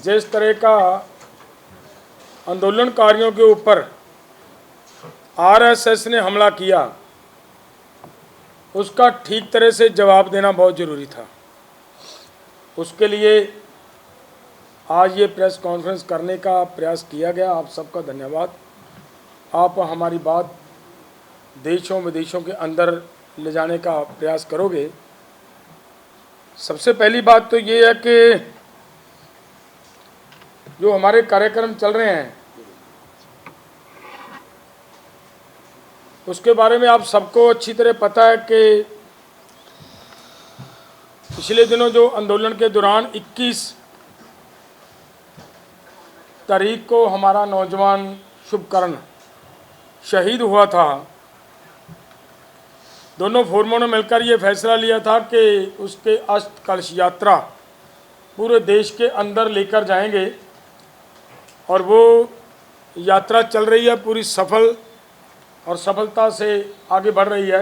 जिस तरह का आंदोलनकारियों के ऊपर आरएसएस ने हमला किया, उसका ठीक तरह से जवाब देना बहुत ज़रूरी था। उसके लिए आज ये प्रेस कॉन्फ्रेंस करने का प्रयास किया गया। आप सबका धन्यवाद। आप हमारी बात देशों विदेशों के अंदर ले जाने का प्रयास करोगे। सबसे पहली बात तो ये है कि जो हमारे कार्यक्रम चल रहे हैं उसके बारे में आप सबको अच्छी तरह पता है कि पिछले दिनों जो आंदोलन के दौरान 21 तारीख को हमारा नौजवान शुभकरण शहीद हुआ था, दोनों फोरमों ने मिलकर ये फैसला लिया था कि उसके अस्थि कलश यात्रा पूरे देश के अंदर लेकर जाएंगे और वो यात्रा चल रही है, पूरी सफल और सफलता से आगे बढ़ रही है।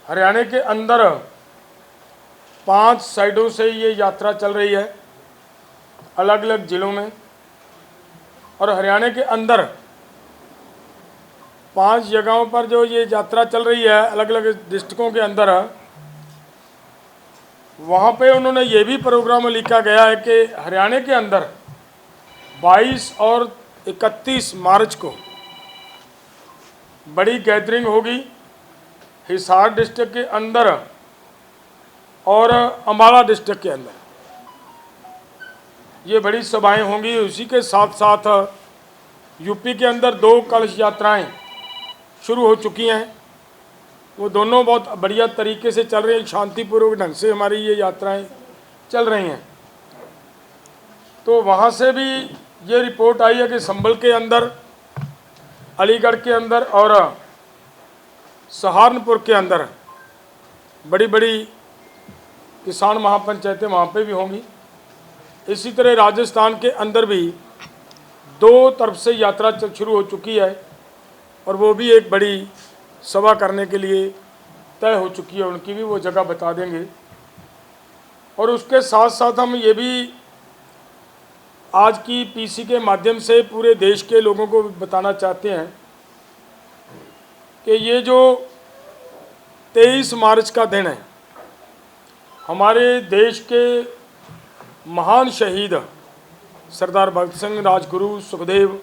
हरियाणा के अंदर 5 साइडों से ये यात्रा चल रही है, अलग अलग ज़िलों में, और हरियाणा के अंदर 5 जगहों पर जो ये यात्रा चल रही है अलग अलग डिस्ट्रिक्टों के अंदर, वहाँ पे उन्होंने ये भी प्रोग्राम लिखा गया है कि हरियाणा के अंदर 22 और 31 मार्च को बड़ी गैदरिंग होगी हिसार डिस्ट्रिक्ट के अंदर और अम्बाला डिस्ट्रिक्ट के अंदर। ये बड़ी सभाएं होंगी। उसी के साथ साथ यूपी के अंदर 2 कलश यात्राएं शुरू हो चुकी हैं। वो दोनों बहुत बढ़िया तरीके से चल रही हैं, शांतिपूर्वक ढंग से हमारी ये यात्राएं चल रही हैं। तो वहाँ से भी ये रिपोर्ट आई है कि संभल के अंदर, अलीगढ़ के अंदर और सहारनपुर के अंदर बड़ी बड़ी किसान महापंचायतें वहाँ पे भी होंगी। इसी तरह राजस्थान के अंदर भी 2 तरफ से यात्रा शुरू हो चुकी है और वो भी एक बड़ी सभा करने के लिए तय हो चुकी है। उनकी भी वो जगह बता देंगे। और उसके साथ साथ हम ये भी आज की पीसी के माध्यम से पूरे देश के लोगों को बताना चाहते हैं कि ये जो 23 मार्च का दिन है, हमारे देश के महान शहीद सरदार भगत सिंह, राजगुरु, सुखदेव,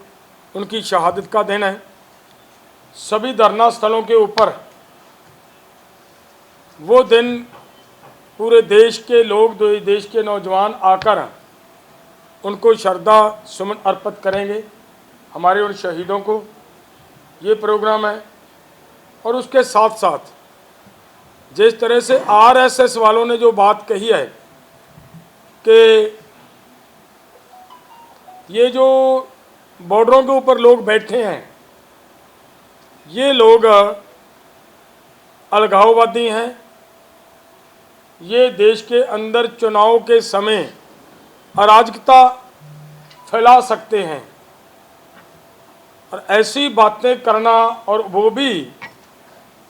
उनकी शहादत का दिन है। सभी धरना स्थलों के ऊपर वो दिन पूरे देश के लोग, देश के नौजवान आकर उनको श्रद्धा सुमन अर्पित करेंगे, हमारे उन शहीदों को। ये प्रोग्राम है। और उसके साथ साथ जिस तरह से आरएसएस वालों ने जो बात कही है कि ये जो बॉर्डरों के ऊपर लोग बैठे हैं, ये लोग अलगाववादी हैं, ये देश के अंदर चुनाव के समय अराजकता फैला सकते हैं। और ऐसी बातें करना, और वो भी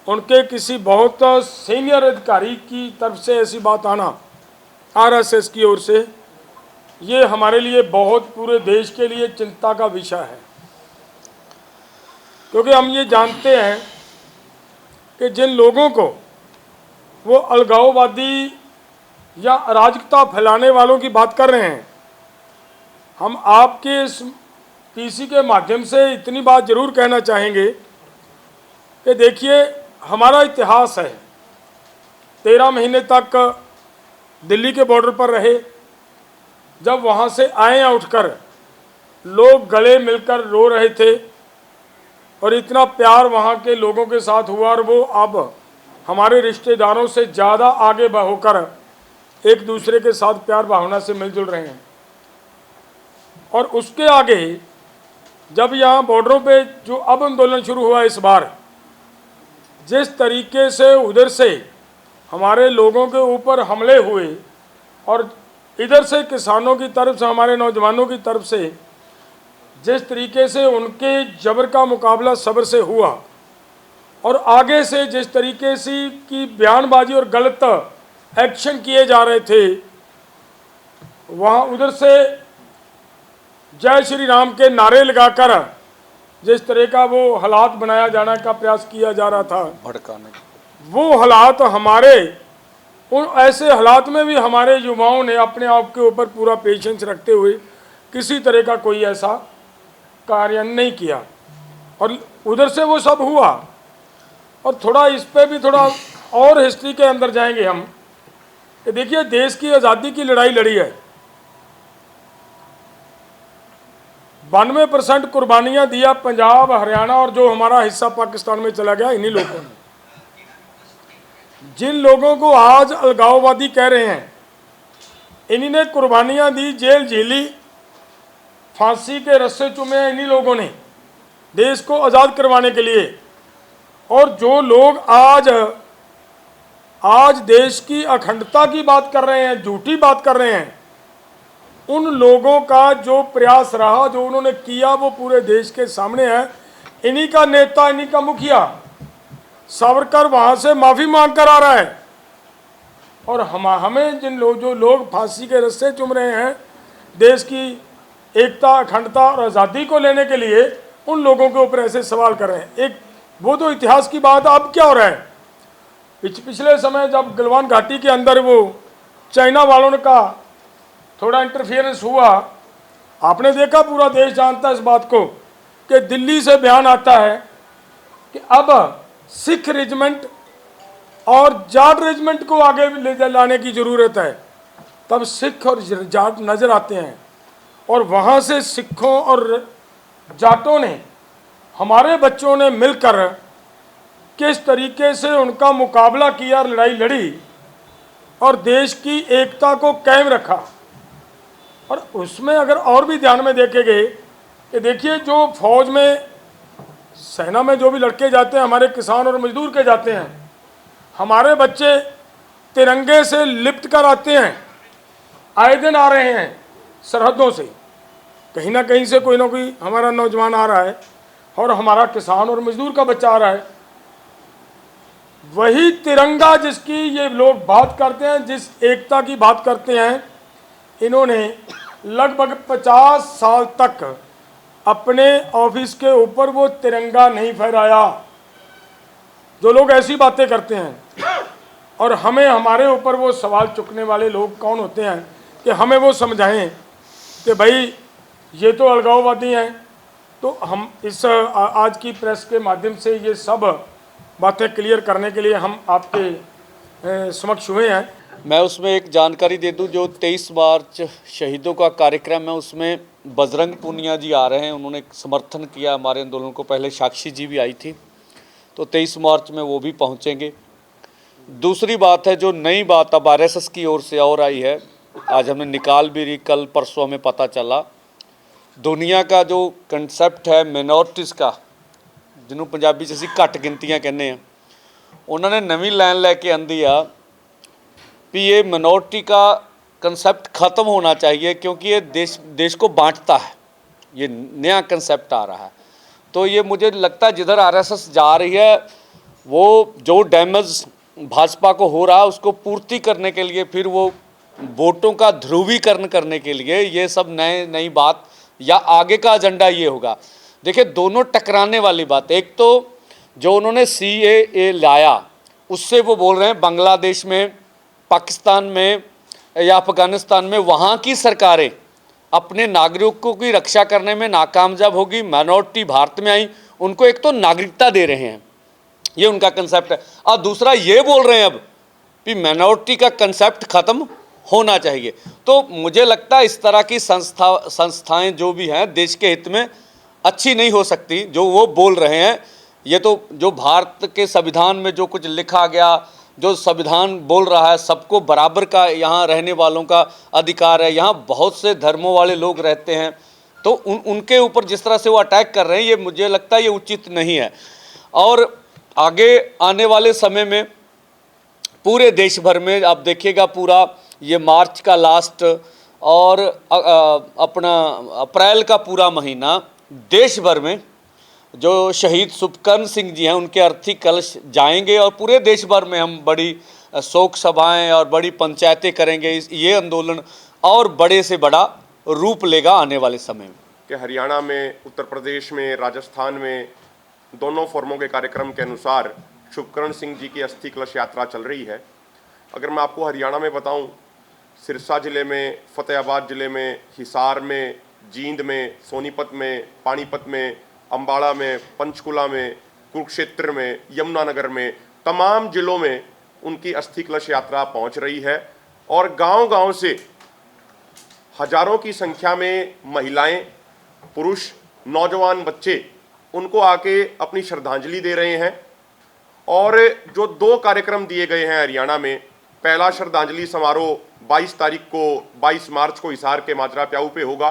उनके किसी बहुत सीनियर अधिकारी की तरफ से ऐसी बात आना आरएसएस की ओर से, ये हमारे लिए बहुत, पूरे देश के लिए चिंता का विषय है। क्योंकि हम ये जानते हैं कि जिन लोगों को वो अलगाववादी या अराजकता फैलाने वालों की बात कर रहे हैं, हम आपके इस पीसी के माध्यम से इतनी बात जरूर कहना चाहेंगे कि देखिए, हमारा इतिहास है। 13 महीने तक दिल्ली के बॉर्डर पर रहे। जब वहाँ से आए हैं उठकर, लोग गले मिलकर रो रहे थे और इतना प्यार वहाँ के लोगों के साथ हुआ, और वो अब हमारे रिश्तेदारों से ज़्यादा आगे होकर एक दूसरे के साथ प्यार भावना से मिलजुल रहे हैं। और उसके आगे जब यहाँ बॉर्डरों पे जो अब आंदोलन शुरू हुआ इस बार, जिस तरीके से उधर से हमारे लोगों के ऊपर हमले हुए और इधर से किसानों की तरफ से, हमारे नौजवानों की तरफ से जिस तरीके से उनके जबर का मुकाबला सब्र से हुआ, और आगे से जिस तरीके से की बयानबाजी और गलत एक्शन किए जा रहे थे, वहाँ उधर से जय श्री राम के नारे लगाकर जिस तरह का वो हालात बनाया जाने का प्रयास किया जा रहा था, भड़काने, वो हालात हमारे उन ऐसे हालात में भी हमारे युवाओं ने अपने आप के ऊपर पूरा पेशेंस रखते हुए किसी तरह का कोई ऐसा कार्य नहीं किया, और उधर से वो सब हुआ। और थोड़ा इस पे भी थोड़ा और हिस्ट्री के अंदर जाएंगे हम कि देखिए, देश की आज़ादी की लड़ाई लड़ी है, 92% कुर्बानियाँ दिया पंजाब, हरियाणा और जो हमारा हिस्सा पाकिस्तान में चला गया इन्हीं लोगों ने। जिन लोगों को आज अलगाववादी कह रहे हैं, इन्हीं ने कुर्बानियाँ दी, जेल झेली, फांसी के रस्से चूमे इन्हीं लोगों ने देश को आज़ाद करवाने के लिए। और जो लोग आज देश की अखंडता की बात कर रहे हैं, झूठी बात कर रहे हैं, उन लोगों का जो प्रयास रहा, जो उन्होंने किया, वो पूरे देश के सामने है। इन्हीं का नेता, इन्हीं का मुखिया सावरकर वहाँ से माफ़ी मांग कर आ रहा है, और हमें जो लोग फांसी के रस्से चूम रहे हैं देश की एकता, अखंडता और आज़ादी को लेने के लिए, उन लोगों के ऊपर ऐसे सवाल कर रहे हैं। एक वो तो इतिहास की बात, अब क्या हो रहा है? पिछले समय जब गलवान घाटी के अंदर वो चाइना वालों का थोड़ा इंटरफियरेंस हुआ, आपने देखा, पूरा देश जानता है इस बात को, कि दिल्ली से बयान आता है कि अब सिख रेजिमेंट और जाट रेजिमेंट को आगे ले लाने की ज़रूरत है। तब सिख और जाट नज़र आते हैं, और वहाँ से सिखों और जाटों ने, हमारे बच्चों ने मिलकर किस तरीके से उनका मुकाबला किया, लड़ाई लड़ी और देश की एकता को कायम रखा। और उसमें अगर और भी ध्यान में देखेंगे कि देखिए, जो फौज में, सेना में जो भी लड़के जाते हैं, हमारे किसान और मजदूर के जाते हैं, हमारे बच्चे तिरंगे से लिपट कर आते हैं, आए दिन आ रहे हैं सरहदों से, कहीं ना कहीं से कोई ना कोई हमारा नौजवान आ रहा है, और हमारा किसान और मजदूर का बच्चा आ रहा है। वही तिरंगा जिसकी ये लोग बात करते हैं, जिस एकता की बात करते हैं, इन्होंने लगभग 50 साल तक अपने ऑफिस के ऊपर वो तिरंगा नहीं फहराया। जो लोग ऐसी बातें करते हैं, और हमें हमारे ऊपर वो सवाल चुकने वाले लोग कौन होते हैं कि हमें वो समझाएं कि भाई ये तो अलगाववादी हैं। तो हम इस आज की प्रेस के माध्यम से ये सब बातें क्लियर करने के लिए हम आपके समक्ष हुए हैं। मैं उसमें एक जानकारी दे दूं, जो 23 मार्च शहीदों का कार्यक्रम है, उसमें बजरंग पूनिया जी आ रहे हैं। उन्होंने समर्थन किया हमारे आंदोलन को, पहले साक्षी जी भी आई थी, तो 23 मार्च में वो भी पहुंचेंगे। दूसरी बात है, जो नई बात अब आरएसएस की ओर से और आई है, आज हमने निकाल भी रही, कल परसों में पता चला, दुनिया का जो कंसेप्ट है मिनोरिटीज़ का, जिन्होंने पंजाबी 'ਚ ਅਸੀਂ ਘੱਟ ਗਿਣਤੀਆਂ ਕਹਿੰਦੇ ਆ, ਉਹਨਾਂ ਨੇ नवी लाइन लैके आंदी आ भी ये मिनोरिटी का कंसेप्ट ख़त्म होना चाहिए, क्योंकि ये देश को बांटता है। ये नया कंसेप्ट आ रहा है, तो ये मुझे लगता है जिधर आरएसएस जा रही है, वो जो डैमेज भाजपा को हो रहा है उसको पूर्ति करने के लिए, फिर वो वोटों का ध्रुवीकरण करने के लिए ये सब नई बात या आगे का एजेंडा ये होगा। देखिए, दोनों टकराने वाली बात, एक तो जो उन्होंने CAA लाया, उससे वो बोल रहे हैं बांग्लादेश में, पाकिस्तान में या अफ़गानिस्तान में वहाँ की सरकारें अपने नागरिकों की रक्षा करने में नाकामयाब होगी, माइनॉरिटी भारत में आई, उनको एक तो नागरिकता दे रहे हैं, ये उनका कंसेप्ट है। और दूसरा ये बोल रहे हैं अब कि माइनॉरिटी का कंसेप्ट ख़त्म होना चाहिए। तो मुझे लगता है इस तरह की संस्थाएं जो भी हैं देश के हित में अच्छी नहीं हो सकती, जो वो बोल रहे हैं। ये तो जो भारत के संविधान में जो कुछ लिखा गया, जो संविधान बोल रहा है सबको बराबर का यहाँ रहने वालों का अधिकार है, यहाँ बहुत से धर्मों वाले लोग रहते हैं, तो उनके ऊपर जिस तरह से वो अटैक कर रहे हैं, ये मुझे लगता है ये उचित नहीं है। और आगे आने वाले समय में पूरे देश भर में आप देखिएगा, पूरा ये मार्च का लास्ट और अपना अप्रैल का पूरा महीना देश भर में जो शहीद सुखकर्ण सिंह जी हैं उनके अर्थी कलश जाएंगे, और पूरे देश भर में हम बड़ी शोक सभाएं और बड़ी पंचायतें करेंगे। ये आंदोलन और बड़े से बड़ा रूप लेगा आने वाले समय में। कि हरियाणा में, उत्तर प्रदेश में, राजस्थान में दोनों फोरमों के कार्यक्रम के अनुसार शुभकरण सिंह जी की अस्थि कलश यात्रा चल रही है। अगर मैं आपको हरियाणा में बताऊं, सिरसा जिले में, फतेहाबाद जिले में, हिसार में, जींद में, सोनीपत में, पानीपत में, अम्बाड़ा में, पंचकुला में, कुरुक्षेत्र में, यमुनानगर में, तमाम जिलों में उनकी अस्थि कलश यात्रा पहुंच रही है और गांव-गांव से हजारों की संख्या में महिलाएं, पुरुष, नौजवान, बच्चे उनको आके अपनी श्रद्धांजलि दे रहे हैं। और जो 2 कार्यक्रम दिए गए हैं हरियाणा में, पहला श्रद्धांजलि समारोह 22 मार्च को हिसार के माजरा प्याऊ पे होगा,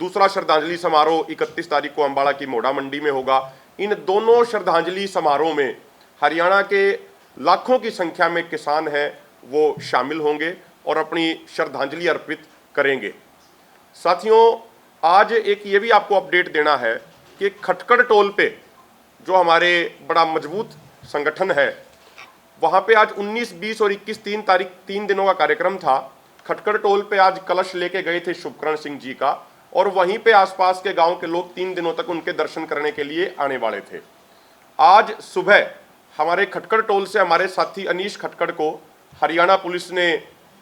दूसरा श्रद्धांजलि समारोह 31 तारीख को अम्बाड़ा की मोड़ा मंडी में होगा। इन दोनों श्रद्धांजलि समारोह में हरियाणा के लाखों की संख्या में किसान हैं, वो शामिल होंगे और अपनी श्रद्धांजलि अर्पित करेंगे। साथियों, आज एक ये भी आपको अपडेट देना है कि खटकड़ टोल पे जो हमारे बड़ा मजबूत संगठन है, वहाँ पे आज 19, 20 और 21 3 दिनों का कार्यक्रम था। खटकड़ टोल पे आज कलश लेके गए थे शुभकरण सिंह जी का और वहीं पे आसपास के गांव के लोग 3 दिनों तक उनके दर्शन करने के लिए आने वाले थे। आज सुबह हमारे खटकड़ टोल से हमारे साथी अनीश खटकड़ को हरियाणा पुलिस ने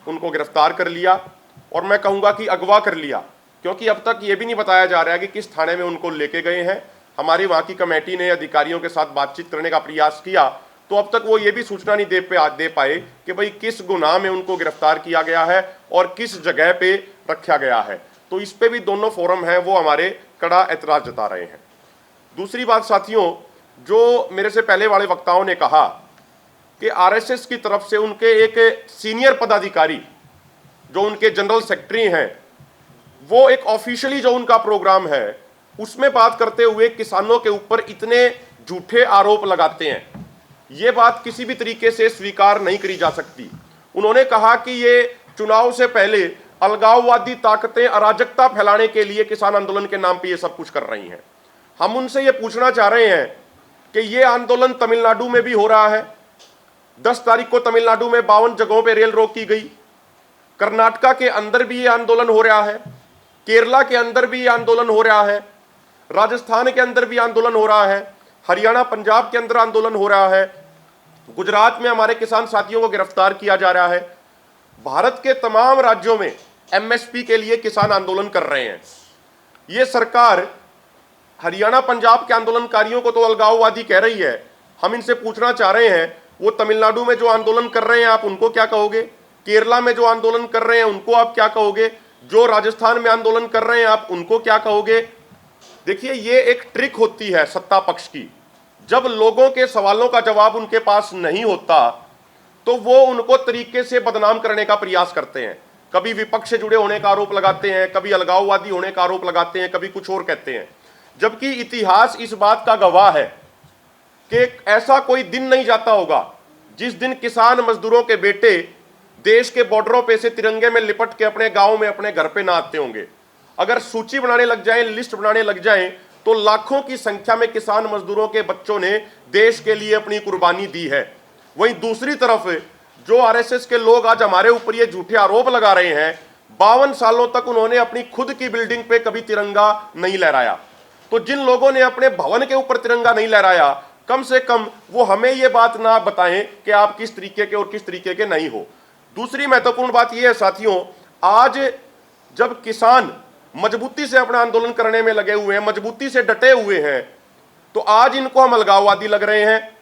उनको गिरफ्तार कर लिया और मैं कहूँगा कि अगवा कर लिया, क्योंकि अब तक ये भी नहीं बताया जा रहा है कि किस थाने में उनको लेके गए हैं। हमारी वहाँ की कमेटी ने अधिकारियों के साथ बातचीत करने का प्रयास किया तो अब तक वो ये भी सूचना नहीं दे पाए कि भाई किस गुनाह में उनको गिरफ्तार किया गया है और किस जगह पे रखा गया है। तो इस पे भी दोनों फोरम हैं वो हमारे कड़ा ऐतराज जता रहे हैं। दूसरी बात साथियों, जो मेरे से पहले वाले वक्ताओं ने कहा कि आरएसएस की तरफ से उनके एक सीनियर पदाधिकारी जो उनके जनरल सेक्रेटरी हैं, वो एक ऑफिशियली जो उनका प्रोग्राम है उसमें बात करते हुए किसानों के ऊपर इतने झूठे आरोप लगाते हैं, ये बात किसी भी तरीके से स्वीकार नहीं करी जा सकती। उन्होंने कहा कि ये चुनाव से पहले अलगाववादी ताकतें अराजकता फैलाने के लिए किसान आंदोलन के नाम पे ये सब कुछ कर रही हैं। हम उनसे ये पूछना चाह रहे हैं कि ये आंदोलन तमिलनाडु में भी हो रहा है। 10 तारीख को तमिलनाडु में 52 जगहों पे रेल रोक की गई। कर्नाटका के अंदर भी ये आंदोलन हो रहा है, केरला के अंदर भी ये आंदोलन हो रहा है, राजस्थान के अंदर भी आंदोलन हो रहा है, हरियाणा, पंजाब के अंदर आंदोलन हो रहा है, गुजरात में हमारे किसान साथियों को गिरफ्तार किया जा रहा है। भारत के तमाम राज्यों में एमएसपी के लिए किसान आंदोलन कर रहे हैं। ये सरकार हरियाणा, पंजाब के आंदोलनकारियों को तो अलगाववादी कह रही है। हम इनसे पूछना चाह रहे हैं, वो तमिलनाडु में जो आंदोलन कर रहे हैं आप उनको क्या कहोगे? केरला में जो आंदोलन कर रहे हैं उनको आप क्या कहोगे? जो राजस्थान में आंदोलन कर रहे हैं आप उनको क्या कहोगे? देखिए, ये एक ट्रिक होती है सत्ता पक्ष की। जब लोगों के सवालों का जवाब उनके पास नहीं होता तो वो उनको तरीके से बदनाम करने का प्रयास करते हैं। कभी विपक्ष से जुड़े होने का आरोप लगाते हैं, कभी अलगाववादी होने का आरोप लगाते हैं, कभी कुछ और कहते हैं। जबकि इतिहास इस बात का गवाह है कि ऐसा कोई दिन नहीं जाता होगा जिस दिन किसान मजदूरों के बेटे देश के बॉर्डरों पे से तिरंगे में लिपट के अपने गांव में, अपने घर पे ना आते होंगे। अगर सूची बनाने लग जाएं, लिस्ट बनाने लग जाएं, तो लाखों की संख्या में किसान मजदूरों के बच्चों ने देश के लिए अपनी कुर्बानी दी है। वहीं दूसरी तरफ जो आरएसएस के लोग आज हमारे ऊपर ये झूठे आरोप लगा रहे हैं, 52 सालों तक उन्होंने अपनी खुद की बिल्डिंग पे कभी तिरंगा नहीं लहराया। तो जिन लोगों ने अपने भवन के ऊपर तिरंगा नहीं लहराया, कम से कम वो हमें ये बात ना बताएं कि आप किस तरीके के और किस तरीके के नहीं हो। दूसरी महत्वपूर्ण बात यह है साथियों, आज जब किसान मजबूती से अपना आंदोलन करने में लगे हुए हैं, मजबूती से डटे हुए हैं, तो आज इनको हम अलगाववादी लग रहे हैं।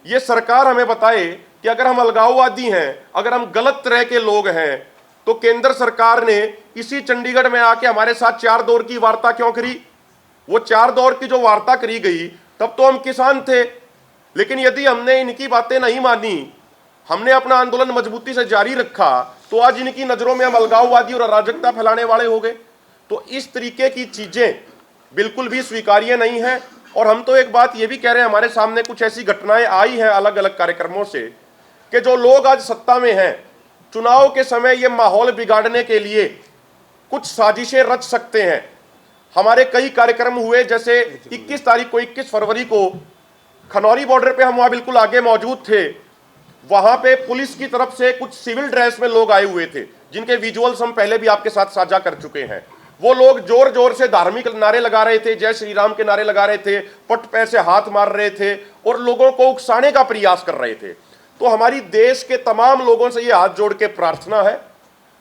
ये सरकार हमें बताए कि अगर हम अलगाववादी हैं, अगर हम गलत तरह के लोग हैं, तो केंद्र सरकार ने इसी चंडीगढ़ में आके हमारे साथ 4 दौर की वार्ता क्यों करी? वो 4 दौर की जो वार्ता करी गई तब तो हम किसान थे, लेकिन यदि हमने इनकी बातें नहीं मानी, हमने अपना आंदोलन मजबूती से जारी रखा, तो आज इनकी नजरों में हम अलगाववादी और अराजकता फैलाने वाले हो गए। तो इस तरीके की चीजें बिल्कुल भी स्वीकार्य नहीं है। और हम तो एक बात ये भी कह रहे हैं, हमारे सामने कुछ ऐसी घटनाएं आई हैं अलग अलग कार्यक्रमों से कि जो लोग आज सत्ता में हैं, चुनाव के समय ये माहौल बिगाड़ने के लिए कुछ साजिशें रच सकते हैं। हमारे कई कार्यक्रम हुए, जैसे 21 तारीख को, 21 फरवरी को खनौरी बॉर्डर पे हम वहां बिल्कुल आगे मौजूद थे। वहां पे पुलिस की तरफ से कुछ सिविल ड्रेस में लोग आए हुए थे, जिनके विजुअल्स हम पहले भी आपके साथ साझा कर चुके हैं। वो लोग जोर जोर से धार्मिक नारे लगा रहे थे, जय श्री राम के नारे लगा रहे थे, पट पे से हाथ मार रहे थे और लोगों को उकसाने का प्रयास कर रहे थे। तो हमारी देश के तमाम लोगों से ये हाथ जोड़ के प्रार्थना है,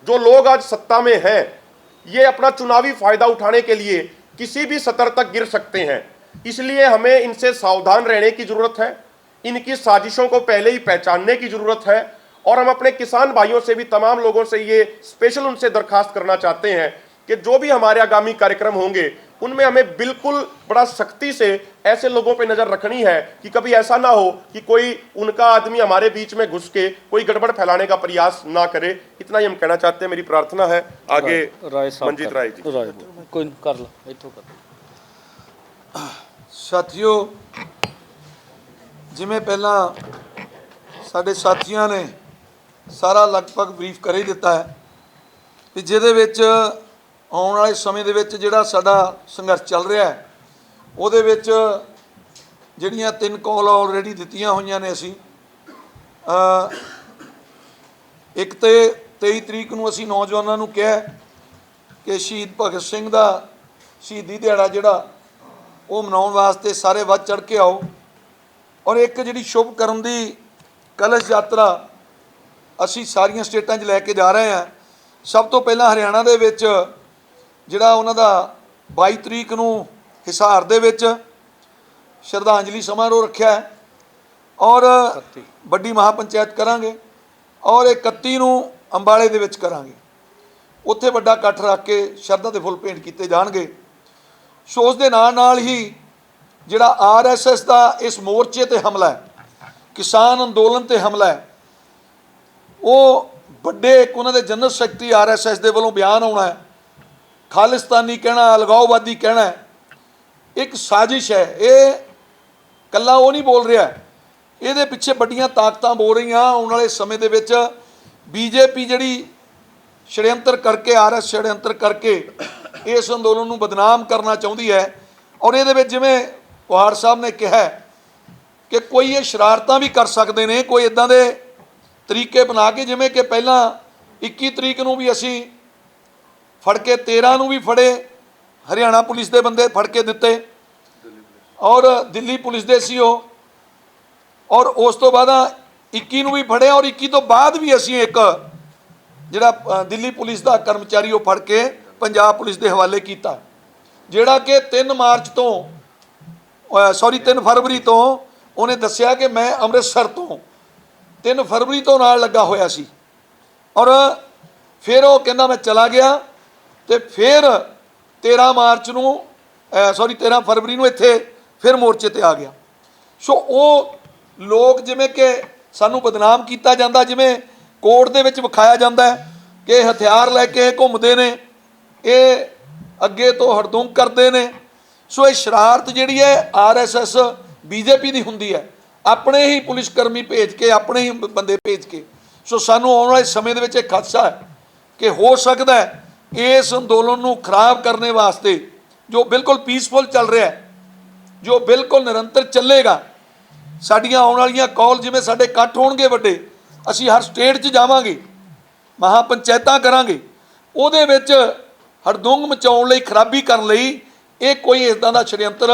जो लोग आज सत्ता में हैं ये अपना चुनावी फायदा उठाने के लिए किसी भी सतर तक गिर सकते हैं। इसलिए हमें इनसे सावधान रहने की जरूरत है, इनकी साजिशों को पहले ही पहचानने की जरूरत है। और हम अपने किसान भाइयों से भी, तमाम लोगों से ये स्पेशल उनसे दरखास्त करना चाहते हैं कि जो भी हमारे आगामी कार्यक्रम होंगे उनमें हमें बिल्कुल बड़ा सख्ती से ऐसे लोगों पे नजर रखनी है कि कभी ऐसा ना हो कि कोई उनका आदमी हमारे बीच में घुस के कोई गड़बड़ फैलाने का प्रयास ना करे। इतना ही हम कहना चाहते हैं। मेरी प्रार्थना है। आगे मंजीत राय जी। कोई कर लो, इथों कर लो। ਸਾਥੀਓ, ਜਿਵੇਂ ਪਹਿਲਾਂ ਸਾਡੇ ਸਾਥੀਆਂ ਨੇ ਸਾਰਾ ਲਗਭਗ ਬਰੀਫ ਕਰ ਹੀ ਦਿੱਤਾ ਹੈ ਕਿ ਜਿਹਦੇ ਵਿੱਚ ਆਉਣ ਵਾਲੇ ਸਮੇਂ ਦੇ ਵਿੱਚ ਜਿਹੜਾ ਸਾਡਾ ਸੰਘਰਸ਼ ਚੱਲ ਰਿਹਾ ਹੈ ਉਹਦੇ ਵਿੱਚ ਜਿਹੜੀਆਂ 3 ਕਾਲ ਆਲਰੇਡੀ ਦਿੱਤੀਆਂ ਹੋਈਆਂ ਨੇ ਅਸੀਂ। ਇੱਕ ਤੇ 23 ਤਰੀਕ ਨੂੰ ਅਸੀਂ ਨੌਜਵਾਨਾਂ ਨੂੰ ਕਿਹਾ ਕਿ ਸ਼ਹੀਦ ਭਗਤ ਸਿੰਘ ਦਾ ਸ਼ਹੀਦੀ ਦਿਹਾੜਾ ਜਿਹੜਾ ਉਹ ਮਨਾਉਣ ਵਾਸਤੇ ਸਾਰੇ ਵੱਧ ਚੜ੍ਹ ਕੇ ਆਓ। ਔਰ ਇੱਕ ਜਿਹੜੀ ਸ਼ੁਭ ਕਰਨ ਦੀ ਕਲਸ਼ ਯਾਤਰਾ ਅਸੀਂ ਸਾਰੀਆਂ ਸਟੇਟਾਂ 'ਚ ਲੈ ਕੇ ਜਾ ਰਹੇ ਹਾਂ। ਸਭ ਤੋਂ ਪਹਿਲਾਂ ਹਰਿਆਣਾ ਦੇ ਵਿੱਚ ਜਿਹੜਾ ਉਹਨਾਂ ਦਾ 22 ਤਰੀਕ ਨੂੰ ਹਿਸਾਰ ਦੇ ਵਿੱਚ ਸ਼ਰਧਾਂਜਲੀ ਸਮਾਰੋਹ ਰੱਖਿਆ ਹੈ ਔਰ ਵੱਡੀ ਮਹਾਪੰਚਾਇਤ ਕਰਾਂਗੇ ਔਰ 31 ਨੂੰ ਅੰਬਾਲੇ ਦੇ ਵਿੱਚ ਕਰਾਂਗੇ। ਉੱਥੇ ਵੱਡਾ ਇਕੱਠ ਰੱਖ ਕੇ ਸ਼ਰਧਾ ਦੇ ਫੁੱਲ ਭੇਂਟ ਕੀਤੇ ਜਾਣਗੇ। ਸੋ ਉਸ ਦੇ ਨਾਲ ਹੀ ਜਿਹੜਾ RSS ਦਾ ਇਸ ਮੋਰਚੇ 'ਤੇ ਹਮਲਾ ਹੈ, ਕਿਸਾਨ ਅੰਦੋਲਨ 'ਤੇ ਹਮਲਾ ਹੈ, ਉਹ ਵੱਡੇ ਇੱਕ ਉਹਨਾਂ ਦੇ ਜਨਰਲ ਸੈਕਟਰੀ RSS ਦੇ ਵੱਲੋਂ ਬਿਆਨ ਆਉਣਾ ਹੈ, ਖਾਲਿਸਤਾਨੀ ਕਹਿਣਾ, ਅਲਗਾਓਵਾਦੀ ਕਹਿਣਾ ਹੈ, ਇੱਕ ਸਾਜ਼ਿਸ਼ ਹੈ। ਇਹ ਇਕੱਲਾ ਉਹ ਨਹੀਂ ਬੋਲ ਰਿਹਾ, ਇਹਦੇ ਪਿੱਛੇ ਵੱਡੀਆਂ ਤਾਕਤਾਂ ਬੋਲ ਰਹੀਆਂ। ਆਉਣ ਵਾਲੇ ਸਮੇਂ ਦੇ ਵਿੱਚ BJP ਜਿਹੜੀ ਸ਼ੜਯੰਤਰ ਕਰਕੇ, RS ਸ਼ੜਯੰਤਰ ਕਰਕੇ ਇਸ ਅੰਦੋਲਨ ਨੂੰ ਬਦਨਾਮ ਕਰਨਾ ਚਾਹੁੰਦੀ ਹੈ। ਔਰ ਇਹਦੇ ਵਿੱਚ ਜਿਵੇਂ ਪੁਹਾੜ ਸਾਹਿਬ ਨੇ ਕਿਹਾ ਕਿ ਕੋਈ ਇਹ ਸ਼ਰਾਰਤਾਂ ਵੀ ਕਰ ਸਕਦੇ ਨੇ, ਕੋਈ ਇੱਦਾਂ ਦੇ ਤਰੀਕੇ ਬਣਾ ਕੇ, ਜਿਵੇਂ ਕਿ ਪਹਿਲਾਂ 21 ਤਰੀਕ ਨੂੰ ਵੀ ਅਸੀਂ ਫੜ ਕੇ 13 ਨੂੰ ਵੀ ਫੜੇ, ਹਰਿਆਣਾ ਪੁਲਿਸ ਦੇ ਬੰਦੇ ਫੜ ਕੇ ਦਿੱਤੇ ਔਰ ਦਿੱਲੀ ਪੁਲਿਸ ਦੇ ਸੀ ਉਹ। ਔਰ ਉਸ ਤੋਂ ਬਾਅਦ 21 ਨੂੰ ਵੀ ਫੜੇ ਔਰ 21 ਤੋਂ ਬਾਅਦ ਵੀ ਅਸੀਂ ਇੱਕ ਜਿਹੜਾ ਦਿੱਲੀ ਪੁਲਿਸ ਦਾ ਕਰਮਚਾਰੀ ਉਹ ਫੜ ਕੇ ਪੰਜਾਬ ਪੁਲਿਸ ਦੇ ਹਵਾਲੇ ਕੀਤਾ, ਜਿਹੜਾ ਕਿ 3 ਫਰਵਰੀ ਤੋਂ ਉਹਨੇ ਦੱਸਿਆ ਕਿ ਮੈਂ ਅੰਮ੍ਰਿਤਸਰ ਤੋਂ 3 ਫਰਵਰੀ ਤੋਂ ਨਾਲ ਲੱਗਾ ਹੋਇਆ ਸੀ। ਔਰ ਫਿਰ ਉਹ ਕਹਿੰਦਾ ਮੈਂ ਚਲਾ ਗਿਆ ਤੇ ਫਿਰ 13 ਫਰਵਰੀ ਨੂੰ ਇੱਥੇ ਫਿਰ ਮੋਰਚੇ ਤੇ ਆ ਗਿਆ। ਸੋ ਉਹ ਲੋਕ ਜਿਵੇਂ ਕਿ ਸਾਨੂੰ ਬਦਨਾਮ ਕੀਤਾ ਜਾਂਦਾ, ਜਿਵੇਂ ਕੋਰਟ ਦੇ ਵਿੱਚ ਵਿਖਾਇਆ ਜਾਂਦਾ ਕਿ ਹਥਿਆਰ ਲੈ ਕੇ ਘੁੰਮਦੇ ਨੇ, ਇਹ ਅੱਗੇ ਤੋਂ ਹੜਦੁੰਗ ਕਰਦੇ ਨੇ। ਸੋ ਇਹ ਸ਼ਰਾਰਤ ਜਿਹੜੀ ਹੈ RSS BJP ਦੀ ਹੁੰਦੀ ਹੈ, ਆਪਣੇ ਹੀ ਪੁਲਿਸ ਕਰਮੀ ਭੇਜ ਕੇ, ਆਪਣੇ ਹੀ ਬੰਦੇ ਭੇਜ ਕੇ। ਸੋ ਸਾਨੂੰ ਆਉਣ ਵਾਲੇ ਸਮੇਂ ਦੇ ਵਿੱਚ ਇਹ ਖਦਸ਼ਾ ਹੈ ਕਿ ਹੋ ਸਕਦਾ ਹੈ ਇਸ ਅੰਦੋਲਨ ਨੂੰ ਖਰਾਬ ਕਰਨੇ ਵਾਸਤੇ, ਜੋ ਬਿਲਕੁਲ ਪੀਸਫੁਲ ਚੱਲ ਰਿਹਾ ਹੈ, ਜੋ ਬਿਲਕੁਲ ਨਿਰੰਤਰ ਚੱਲੇਗਾ, ਸਾਡੀਆਂ ਆਉਣ ਵਾਲੀਆਂ ਕਾਲ ਜਿਵੇਂ ਸਾਡੇ ਇਕੱਠ ਹੋਣਗੇ ਵੱਡੇ, ਅਸੀਂ ਹਰ ਸਟੇਟ 'ਚ ਜਾਵਾਂਗੇ, ਮਹਾਪੰਚਾਇਤਾਂ ਕਰਾਂਗੇ, ਉਹਦੇ ਵਿੱਚ ਹੜਦੁੰਗ ਮਚਾਉਣ ਲਈ, ਖਰਾਬੀ ਕਰਨ ਲਈ ਇਹ ਕੋਈ ਇੱਦਾਂ ਦਾ ਸ਼ੜਯੰਤਰ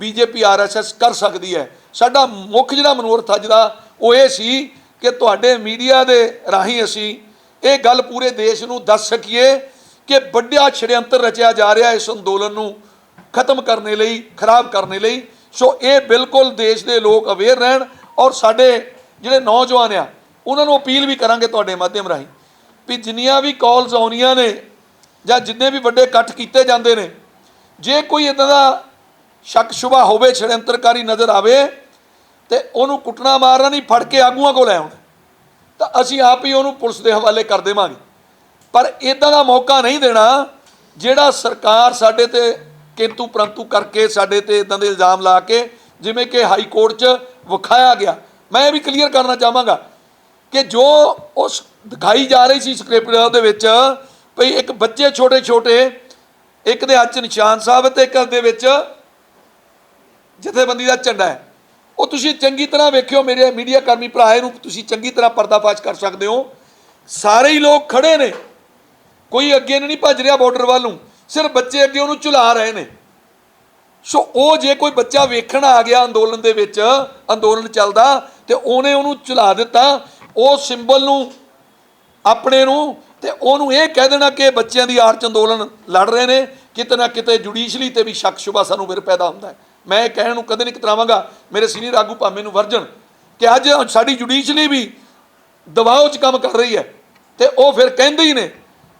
BJP RSS ਕਰ ਸਕਦੀ ਹੈ। ਸਾਡਾ ਮੁੱਖ ਜਿਹੜਾ ਮਨੋਰਥ ਅੱਜ ਦਾ ਉਹ ਇਹ ਸੀ ਕਿ ਤੁਹਾਡੇ ਮੀਡੀਆ ਦੇ ਰਾਹੀਂ ਅਸੀਂ ਇਹ ਗੱਲ ਪੂਰੇ ਦੇਸ਼ ਨੂੰ ਦੱਸ ਸਕੀਏ ਕਿ ਵੱਡਾ ਸ਼ੜਯੰਤਰ ਰਚਿਆ ਜਾ ਰਿਹਾ ਇਸ ਅੰਦੋਲਨ ਨੂੰ ਖਤਮ ਕਰਨੇ ਲਈ, ਖਰਾਬ ਕਰਨੇ ਲਈ। ਸੋ ਇਹ ਬਿਲਕੁਲ ਦੇਸ਼ ਦੇ ਲੋਕ ਅਵੇਅਰ ਰਹਿਣ ਔਰ ਸਾਡੇ ਜਿਹੜੇ ਨੌਜਵਾਨ ਆ ਉਹਨਾਂ ਨੂੰ ਅਪੀਲ ਵੀ ਕਰਾਂਗੇ ਤੁਹਾਡੇ ਮਾਧਿਅਮ ਰਾਹੀਂ ਵੀ ਜਿੰਨੀਆਂ ਵੀ ਕਾਲਸ ਆਉਣੀਆਂ ਨੇ ਜਾਂ ਜਿੰਨੇ ਵੀ ਵੱਡੇ ਇਕੱਠ ਕੀਤੇ ਜਾਂਦੇ ਨੇ, ਜੇ ਕੋਈ ਇੱਦਾਂ ਦਾ ਸ਼ੱਕ ਸ਼ੁਬਾ ਹੋਵੇ, ਸ਼ੜਯੰਤਰਕਾਰੀ ਨਜ਼ਰ ਆਵੇ ਤੇ ਉਹਨੂੰ ਕੁੱਟਣਾ ਮਾਰਨਾ ਨਹੀਂ, ਫੜ ਕੇ ਆਗੂਆਂ ਕੋਲ ਲੈ ਆਉਣਾ, ਤਾਂ ਅਸੀਂ ਆਪ ਹੀ ਉਹਨੂੰ ਪੁਲਿਸ ਦੇ ਹਵਾਲੇ ਕਰ ਦੇਵਾਂਗੇ। ਪਰ ਇੱਦਾਂ ਦਾ ਮੌਕਾ ਨਹੀਂ ਦੇਣਾ ਜਿਹੜਾ ਸਰਕਾਰ ਸਾਡੇ ਤੇ ਕਿੰਤੂ ਪ੍ਰੰਤੂ ਕਰਕੇ, ਸਾਡੇ ਤੇ ਇੱਦਾਂ ਦੇ ਇਲਜ਼ਾਮ ਲਾ ਕੇ, ਜਿਵੇਂ ਕਿ ਹਾਈ ਕੋਰਟ 'ਚ ਵਿਖਾਇਆ ਗਿਆ। ਮੈਂ ਇਹ ਵੀ ਕਲੀਅਰ ਕਰਨਾ ਚਾਹਾਂਗਾ ਕਿ ਜੋ ਉਸ ਦਿਖਾਈ ਜਾ ਰਹੀ ਸੀ ਸਕ੍ਰਿਪਟ ਦੇ ਵਿੱਚ ਭਈ ਇੱਕ ਬੱਚੇ ਛੋਟੇ ਛੋਟੇ, ਇੱਕ ਦੇ ਹੱਥ 'ਚ ਨਿਸ਼ਾਨ ਸਾਹਿਬ ਤੇ ਇੱਕ ਦੇ ਵਿੱਚ ਜਥੇਬੰਦੀ ਦਾ ਝੰਡਾ ਹੈ, ਉਹ ਤੁਸੀਂ ਚੰਗੀ ਤਰ੍ਹਾਂ ਵੇਖਿਓ ਮੇਰੇ ਮੀਡੀਆ ਕਰਮੀ ਭਰਾ, ਇਹਨੂੰ ਤੁਸੀਂ ਚੰਗੀ ਤਰ੍ਹਾਂ ਪਰਦਾਫਾਸ਼ ਕਰ ਸਕਦੇ ਹੋ। ਸਾਰੇ ਹੀ ਲੋਕ ਖੜੇ ਨੇ, ਕੋਈ ਅੱਗੇ ਨਹੀਂ ਭੱਜ ਰਿਹਾ ਬਾਰਡਰ ਵੱਲ ਨੂੰ, ਸਿਰਫ ਬੱਚੇ ਅੱਗੇ ਉਹਨੂੰ ਝੁਲਾ ਰਹੇ ਨੇ। ਸੋ ਉਹ ਜੇ ਕੋਈ ਬੱਚਾ ਵੇਖਣ ਆ ਗਿਆ ਅੰਦੋਲਨ ਦੇ ਵਿੱਚ, ਅੰਦੋਲਨ ਚੱਲਦਾ, ਤੇ ਉਹਨੇ ਉਹਨੂੰ ਝੁਲਾ ਦਿੱਤਾ ਉਹ ਸਿੰਬਲ ਨੂੰ ਆਪਣੇ ਨੂੰ, ਤੇ ਉਹਨੂੰ ਇਹ ਕਹਿ ਦੇਣਾ ਕਿ ਬੱਚਿਆਂ ਦੀ ਆੜ 'ਚ ਅੰਦੋਲਨ ਲੜ ਰਹੇ ਨੇ, ਕਿਤੇ ਨਾ ਕਿਤੇ ਜੁਡੀਸ਼ਲੀ ਤੇ ਵੀ ਸ਼ੱਕ ਸ਼ੁਬਾ ਸਾਨੂੰ ਫਿਰ ਪੈਦਾ ਹੁੰਦਾ ਹੈ। ਮੈਂ ਇਹ ਕਹਿਣ ਨੂੰ ਕਦੇ ਨਹੀਂ ਕਤਰਾਵਾਂਗਾ ਮੇਰੇ ਸੀਨੀਅਰ ਆਗੂ ਭਾਵੇਂ ਨੂੰ ਵਰਜਨ ਕਿ ਅੱਜ ਸਾਡੀ ਜੁਡੀਸ਼ਲੀ ਵੀ ਦਬਾਅ 'ਚ ਕੰਮ ਕਰ ਰਹੀ ਹੈ, ਤੇ ਉਹ ਫਿਰ ਕਹਿੰਦੇ ਹੀ ਨੇ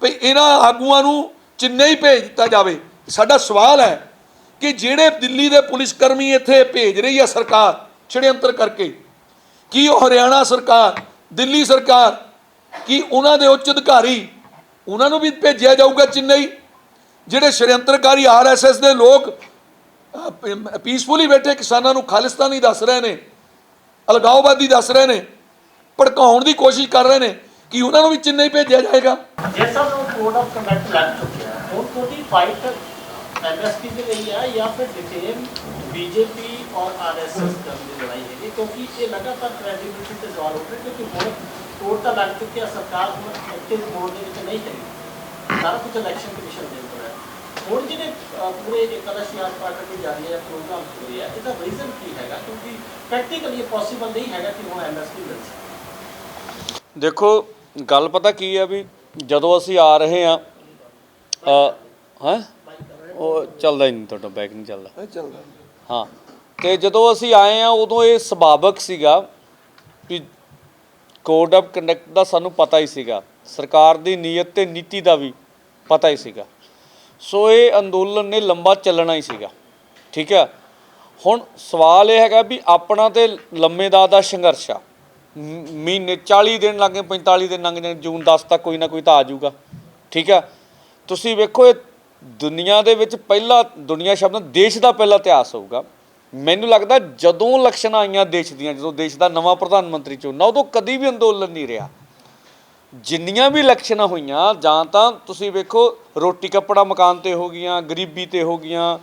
ਵੀ ਇਹਨਾਂ ਆਗੂਆਂ ਨੂੰ ਚੇਨਈ ਭੇਜ ਦਿੱਤਾ ਜਾਵੇ। ਸਾਡਾ ਸਵਾਲ ਹੈ ਕਿ ਜਿਹੜੇ ਦਿੱਲੀ ਦੇ ਪੁਲਿਸ ਕਰਮੀ ਇੱਥੇ ਭੇਜ ਰਹੀ ਹੈ ਸਰਕਾਰ ਛੜਯੰਤਰ ਕਰਕੇ, ਕੀ ਉਹ ਹਰਿਆਣਾ ਸਰਕਾਰ, ਦਿੱਲੀ ਸਰਕਾਰ, ਕੀ ਉਹਨਾਂ ਦੇ ਉੱਚ ਅਧਿਕਾਰੀ ਉਹਨਾਂ ਨੂੰ ਵੀ ਭੇਜਿਆ ਜਾਊਗਾ ਚੇਨਈ? ਜਿਹੜੇ ਛੜਯੰਤਰਕਾਰੀ RSS ਦੇ ਲੋਕ ਪੀਸਫੁਲੀ ਬੈਠੇ ਕਿਸਾਨਾਂ ਨੂੰ ਖਾਲਿਸਤਾਨੀ ਦੱਸ ਰਹੇ ਨੇ, ਅਲਗਾਓਵਾਦੀ ਦੱਸ ਰਹੇ ਨੇ, ਭੜਕਾਉਣ ਦੀ ਕੋਸ਼ਿਸ਼ ਕਰ ਰਹੇ ਨੇ, ਕਿ ਉਹਨਾਂ ਨੂੰ ਵੀ ਚੇਨਈ ਭੇਜਿਆ ਜਾਏਗਾ? जैसा वो कोड ऑफ कंडक्ट लग चुके हैं और टोटल फाइट एमएसपी के लिए है या फिर डिटेन बीजेपी और आरएसएस की लड़ाई है, क्योंकि ये लगातार क्रेडिबिलिटी से सवाल उठ रहे हैं, क्योंकि वो कोड तो लग चुकी है, सरकार एक्टिव मोड में नहीं है, सारा कुछ इलेक्शन कमीशन दे रहा है। ਹੁਣ ਜਿਹੜੇ ਪੂਰੇ एकादश यात्रा करके जा रही है प्रोग्राम हो रही है, इसका रीजन की है? क्योंकि प्रैक्टिकली ये पॉसिबल नहीं है कि ਹੁਣ एमएसपी मिल सके। ਦੇਖੋ ਗੱਲ ਪਤਾ ਕੀ ਆ ਵੀ ਜਦੋਂ ਅਸੀਂ ਆ ਰਹੇ ਆ ਹੈ ਉਹ ਚੱਲਦਾ ਹੀ ਨਹੀਂ, ਤੁਹਾਡਾ ਬੈਕ ਨਹੀਂ ਚੱਲਦਾ। ਚੱਲਦਾ ਹਾਂ, ਤੇ ਜਦੋਂ ਅਸੀਂ ਆਏ ਆ ਉਦੋਂ ਇਹ ਸੁਭਾਵਕ ਸੀਗਾ ਵੀ ਕੋਡ ਆਫ ਕੰਡਕਟ ਦਾ ਸਾਨੂੰ ਪਤਾ ਹੀ ਸੀਗਾ, ਸਰਕਾਰ ਦੀ ਨੀਅਤ ਤੇ ਨੀਤੀ ਦਾ ਵੀ ਪਤਾ ਹੀ ਸੀਗਾ। ਸੋ ਇਹ ਅੰਦੋਲਨ ਨੇ ਲੰਬਾ ਚੱਲਣਾ ਹੀ ਸੀਗਾ, ਠੀਕ ਹੈ। ਹੁਣ ਸਵਾਲ ਇਹ ਹੈਗਾ ਵੀ ਆਪਣਾ ਤੇ ਲੰਮੇ ਦਾ ਸੰਘਰਸ਼ ਆ, ਮਹੀਨੇ 40 ਦਿਨ ਲੱਗ ਗਏ, 45 ਦਿਨ ਲੰਘ ਜਾਣੇ, ਜੂਨ 10 ਤੱਕ ਕੋਈ ਨਾ ਕੋਈ ਤਾਂ ਆ ਜਾਊਗਾ, ਠੀਕ ਹੈ। ਤੁਸੀਂ ਵੇਖੋ ਇਹ ਦੁਨੀਆ ਦੇ ਵਿੱਚ ਪਹਿਲਾ, ਦੁਨੀਆ ਸ਼ਬਦ ਦੇਸ਼ ਦਾ ਪਹਿਲਾ ਇਤਿਹਾਸ ਹੋਊਗਾ। ਮੈਨੂੰ ਲੱਗਦਾ ਜਦੋਂ ਇਲੈਕਸ਼ਨਾਂ ਆਈਆਂ ਦੇਸ਼ ਦੀਆਂ, ਜਦੋਂ ਦੇਸ਼ ਦਾ ਨਵਾਂ ਪ੍ਰਧਾਨ ਮੰਤਰੀ ਚੁਣਨਾ, ਉਦੋਂ ਕਦੀ ਵੀ ਅੰਦੋਲਨ ਨਹੀਂ ਰਿਹਾ। ਜਿੰਨੀਆਂ ਵੀ ਇਲੈਕਸ਼ਨਾਂ ਹੋਈਆਂ, ਜਾਂ ਤਾਂ ਤੁਸੀਂ ਵੇਖੋ ਰੋਟੀ ਕੱਪੜਾ ਮਕਾਨ 'ਤੇ ਹੋ ਗਈਆਂ, ਗਰੀਬੀ 'ਤੇ ਹੋ ਗਈਆਂ,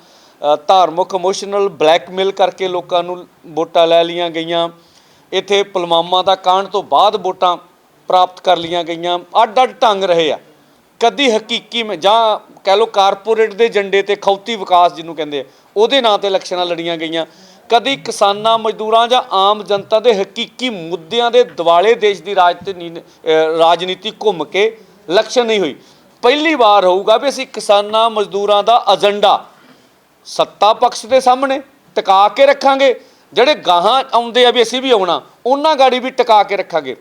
ਧਾਰਮਿਕ ਇਮੋਸ਼ਨਲ ਬਲੈਕਮੇਲ ਕਰਕੇ ਲੋਕਾਂ ਨੂੰ ਵੋਟਾਂ ਲੈ ਲਈਆਂ ਗਈਆਂ, ਇੱਥੇ ਪੁਲਵਾਮਾ ਦਾ ਕਾਂਡ ਤੋਂ ਬਾਅਦ ਵੋਟਾਂ ਪ੍ਰਾਪਤ ਕਰ ਲਈਆਂ ਗਈਆਂ, ਅੱਡ ਅੱਡ ਢੰਗ ਰਹੇ ਆ। ਕਦੀ ਹਕੀਕੀ ਜਾਂ ਕਹਿ ਲਓ ਕਾਰਪੋਰੇਟ ਦੇ ਏਜੰਡੇ 'ਤੇ ਖੌਤੀ ਵਿਕਾਸ ਜਿਹਨੂੰ ਕਹਿੰਦੇ ਆ, ਉਹਦੇ ਨਾਂ 'ਤੇ ਇਲੈਕਸ਼ਨਾਂ ਲੜੀਆਂ ਗਈਆਂ। ਕਦੀ ਕਿਸਾਨਾਂ ਮਜ਼ਦੂਰਾਂ ਜਾਂ ਆਮ ਜਨਤਾ ਦੇ ਹਕੀਕੀ ਮੁੱਦਿਆਂ ਦੇ ਦਿਵਾਲੇ ਦੇਸ਼ ਦੀ ਰਾਜਨੀਤੀ ਘੁੰਮ ਕੇ ਇਲੈਕਸ਼ਨ ਨਹੀਂ ਹੋਈ। ਪਹਿਲੀ ਵਾਰ ਹੋਊਗਾ ਵੀ ਅਸੀਂ ਕਿਸਾਨਾਂ ਮਜ਼ਦੂਰਾਂ ਦਾ ਏਜੰਡਾ ਸੱਤਾ ਪਕਸ਼ ਦੇ ਸਾਹਮਣੇ ਟਿਕਾ ਕੇ ਰੱਖਾਂਗੇ, ਜਿਹੜੇ ਗਾਹਾਂ ਆਉਂਦੇ ਆ ਵੀ ਅਸੀਂ ਵੀ ਆਉਣਾ, ਉਹਨਾਂ ਗਾੜੀ ਵੀ ਟਿਕਾ ਕੇ ਰੱਖਾਂਗੇ।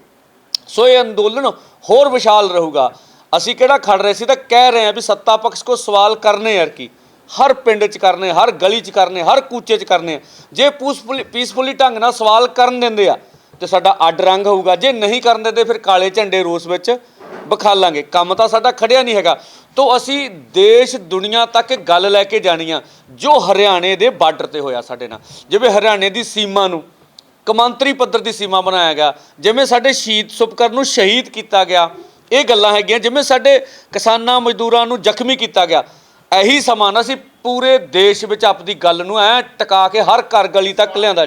ਸੋ ਇਹ ਅੰਦੋਲਨ ਹੋਰ ਵਿਸ਼ਾਲ ਰਹੂਗਾ। ਅਸੀਂ ਕਿਹੜਾ ਖੜ ਰਹੇ ਸੀ ਤਾਂ ਕਹਿ ਰਹੇ ਹਾਂ ਵੀ ਸੱਤਾ ਪਕਸ਼ ਕੋ ਸਵਾਲ ਕਰਨੇ ਯਾਰ ਕੀ, ਹਰ ਪਿੰਡ 'ਚ ਕਰਨੇ, ਹਰ ਗਲੀ 'ਚ ਕਰਨੇ, ਹਰ ਕੂਚੇ 'ਚ ਕਰਨੇ। ਜੇ ਪੀਸਫੁਲੀ ਢੰਗ ਨਾਲ ਸਵਾਲ ਕਰਨ ਦਿੰਦੇ ਆ ਤੇ ਸਾਡਾ ਅੱਡ ਰੰਗ ਹੋਊਗਾ, ਜੇ ਨਹੀਂ ਕਰਨ ਦਿੰਦੇ ਫਿਰ ਕਾਲੇ ਝੰਡੇ ਰੋਸ ਵਿੱਚ ਵਿਖਾਲਾਂਗੇ। ਕੰਮ ਤਾਂ ਸਾਡਾ ਖੜਿਆ ਨਹੀਂ ਹੈਗਾ। ਤੋਂ ਅਸੀਂ ਦੇਸ਼ ਦੁਨੀਆ ਤੱਕ ਗੱਲ ਲੈ ਕੇ ਜਾਣੀ ਆ, ਜੋ ਹਰਿਆਣੇ ਦੇ ਬਾਰਡਰ 'ਤੇ ਹੋਇਆ ਸਾਡੇ ਨਾਲ। ਜਿਵੇਂ ਹਰਿਆਣੇ ਦੀ ਸੀਮਾ ਨੂੰ ਕੌਮਾਂਤਰੀ ਪੱਧਰ ਦੀ ਸੀਮਾ ਬਣਾਇਆ ਗਿਆ, ਜਿਵੇਂ ਸਾਡੇ ਸ਼ਹੀਦ ਸੁਪਕਰ ਨੂੰ ਸ਼ਹੀਦ ਕੀਤਾ ਗਿਆ, ਇਹ ਗੱਲਾਂ ਹੈਗੀਆਂ। ਜਿਵੇਂ ਸਾਡੇ ਕਿਸਾਨਾਂ ਮਜ਼ਦੂਰਾਂ ਨੂੰ ਜ਼ਖਮੀ ਕੀਤਾ ਗਿਆ, ਇਹੀ ਸਮਾਂ ਨਾ ਅਸੀਂ ਪੂਰੇ ਦੇਸ਼ ਵਿੱਚ ਆਪਣੀ ਗੱਲ ਨੂੰ ਐ ਟਿਕਾ ਕੇ ਹਰ ਘਰ ਗਲੀ ਤੱਕ ਲਿਆਂਦਾ ਜੇ।